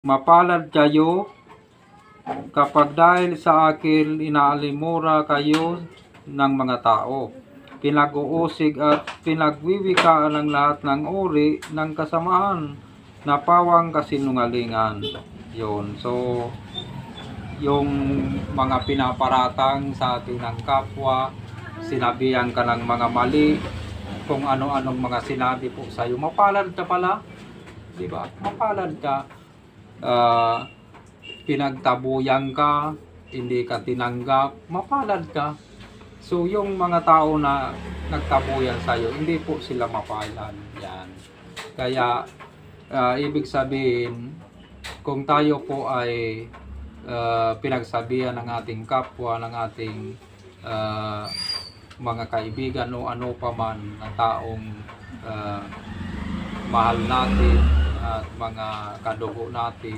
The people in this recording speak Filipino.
Mapalad kayo kapag dahil sa akin inaalimura kayo ng mga tao, pinag-uusig at pinagwiwikaan ng lahat ng uri ng kasamaan na pawang kasinungalingan. Yun. So, yung mga pinaparatang sa atin ng kapwa, sinabihan ka ng mga mali, kung ano-anong mga sinabi po sa iyo, mapalad ka pala. Diba? Mapalad ka. Pinagtabuyan ka, hindi ka tinanggap, mapalad ka. So yung mga tao na nagtabuyan sa iyo, hindi po sila mapalad. Yan. Kaya ibig sabihin, kung tayo po ay pinagsabihan ng ating kapwa, ng ating mga kaibigan o ano pa man na taong mahal natin at mga kadugo natin,